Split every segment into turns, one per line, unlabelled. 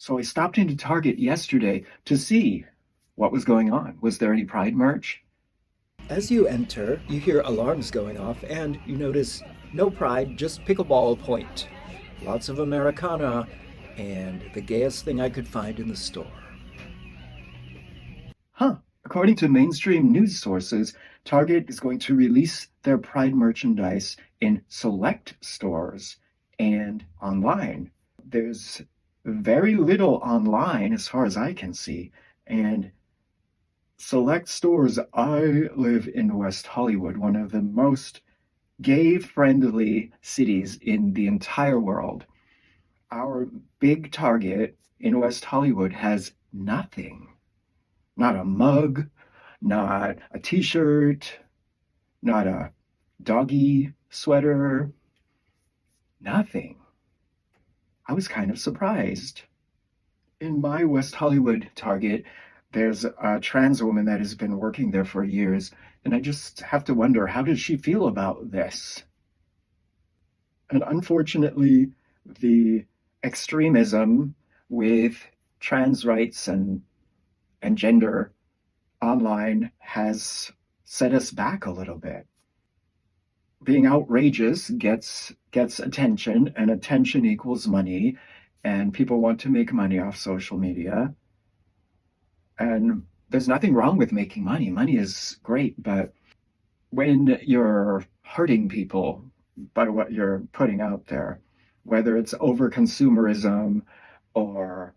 So I stopped into Target yesterday to see what was going on. Was there any Pride merch?
As you enter, you hear alarms going off and you notice no pride, just pickleball point. Lots of Americana and the gayest thing I could find in the store.
Huh. According to mainstream news sources, Target is going to release their Pride merchandise in select stores and online. There's very little online as far as I can see. And select stores, I live in West Hollywood, one of the most gay friendly cities in the entire world. Our big Target in West Hollywood has nothing. Not a mug, not a t shirt, not a doggy sweater, nothing. I was kind of surprised. In my West Hollywood Target, there's a trans woman that has been working there for years, and I just have to wonder, how does she feel about this? And unfortunately, the extremism with trans rights and gender online has set us back a little bit. Being outrageous gets attention, and attention equals money, and people want to make money off social media. And there's nothing wrong with making money. Money is great, but when you're hurting people by what you're putting out there, whether it's over consumerism or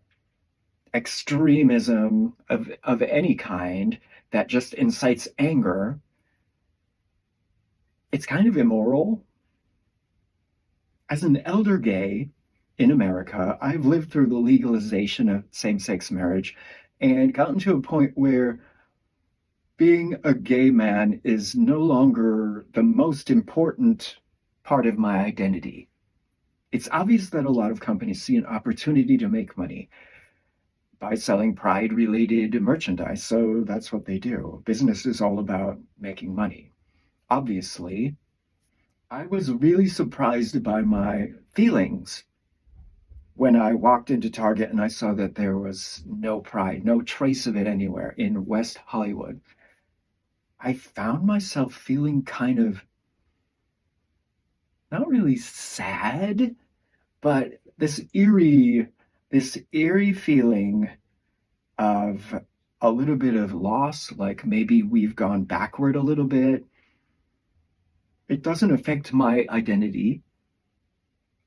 extremism of any kind that just incites anger, it's kind of immoral. As an elder gay in America, I've lived through the legalization of same sex marriage and gotten to a point where being a gay man is no longer the most important part of my identity. It's obvious that a lot of companies see an opportunity to make money by selling pride related merchandise. So that's what they do. Business is all about making money. Obviously, I was really surprised by my feelings when I walked into Target and I saw that there was no pride, no trace of it anywhere in West Hollywood. I found myself feeling kind of not really sad, but this eerie feeling of a little bit of loss, like maybe we've gone backward a little bit. It doesn't affect my identity.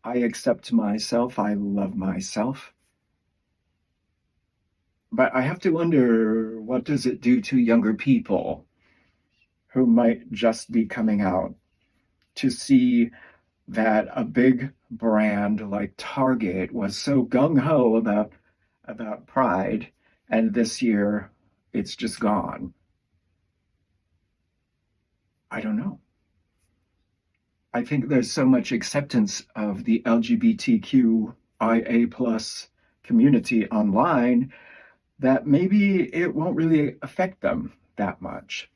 I accept myself. I love myself. But I have to wonder, what does it do to younger people who might just be coming out to see that a big brand like Target was so gung ho about pride, and this year it's just gone? I don't know. I think there's so much acceptance of the LGBTQIA plus community online that maybe it won't really affect them that much.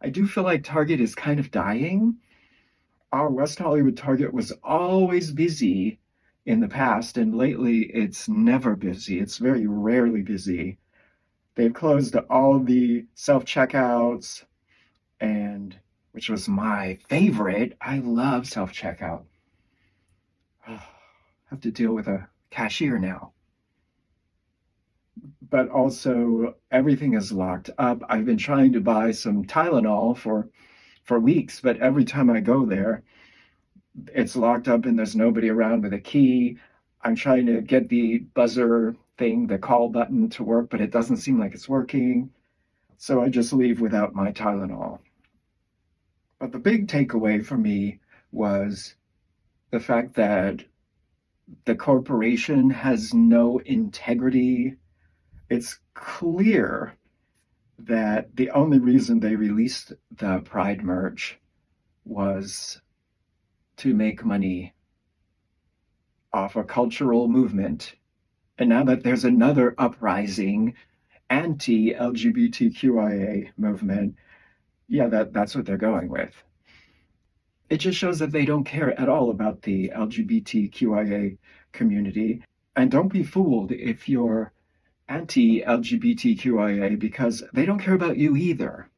I do feel like Target is kind of dying. Our West Hollywood Target was always busy in the past, and lately it's never busy. It's very rarely busy. They've closed all the self checkouts, and which was my favorite. I love self checkout. Have to deal with a cashier now. But also, everything is locked up. I've been trying to buy some Tylenol for weeks, but every time I go there, it's locked up and there's nobody around with a key. I'm trying to get the buzzer thing, the call button to work, but it doesn't seem like it's working. So I just leave without my Tylenol. But the big takeaway for me was the fact that the corporation has no integrity. It's clear that the only reason they released the Pride merch was to make money off a cultural movement. And now that there's another uprising anti-LGBTQIA movement, yeah, that's what they're going with. It just shows that they don't care at all about the LGBTQIA community. And don't be fooled if you're anti-LGBTQIA because they don't care about you either.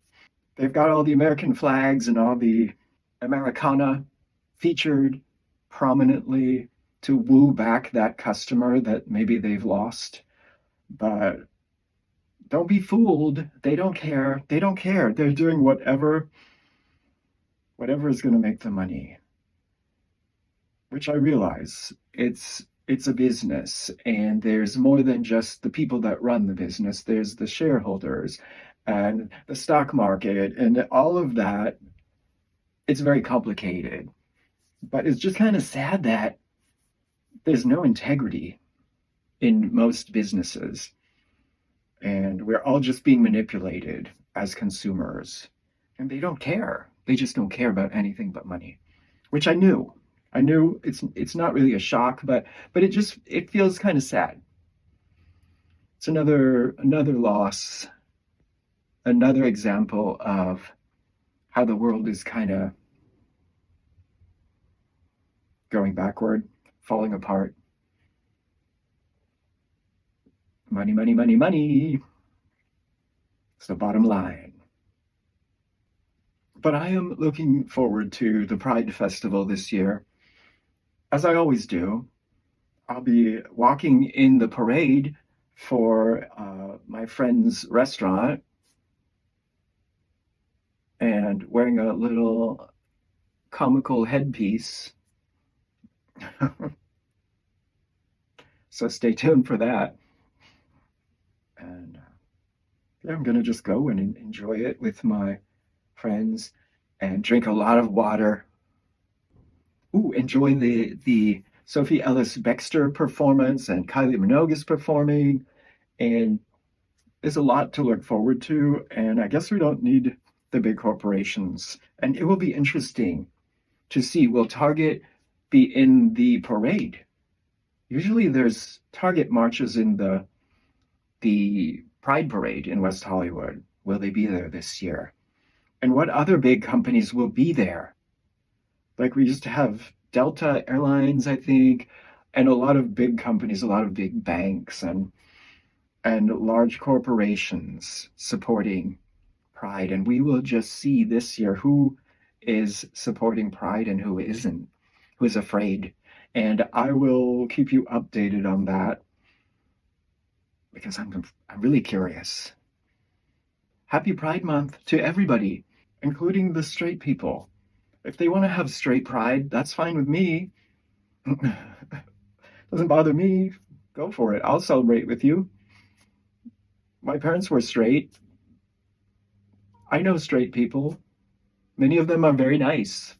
They've got all the American flags and all the Americana featured prominently to woo back that customer that maybe they've lost. But don't be fooled. They don't care. They don't care. They're doing whatever is going to make the money, which I realize it's a business and there's more than just the people that run the business. There's the shareholders and the stock market and all of that. It's very complicated, but it's just kind of sad that there's no integrity in most businesses and we're all just being manipulated as consumers and they don't care. They just don't care about anything but money, which I knew. I knew it's not really a shock, but it feels kind of sad. It's another loss, another example of how the world is kind of going backward, falling apart. Money, money, money, money. It's the bottom line. But I am looking forward to the Pride Festival this year, as I always do. I'll be walking in the parade for my friend's restaurant and wearing a little comical headpiece. So stay tuned for that. And yeah, I'm going to just go and enjoy it with my friends and drink a lot of water. Ooh, enjoy the Sophie Ellis Bextor performance and Kylie Minogue is performing. And there's a lot to look forward to. And I guess we don't need the big corporations. And it will be interesting to see, will Target be in the parade? Usually there's Target marches in the Pride Parade in West Hollywood. Will they be there this year? And what other big companies will be there? Like we used to have Delta Airlines, I think, and a lot of big companies, a lot of big banks and large corporations supporting Pride. And we will just see this year who is supporting Pride and who isn't, who is afraid. And I will keep you updated on that because I'm really curious. Happy Pride Month to everybody, including the straight people. If they want to have straight pride, that's fine with me. Doesn't bother me. Go for it. I'll celebrate with you. My parents were straight. I know straight people. Many of them are very nice.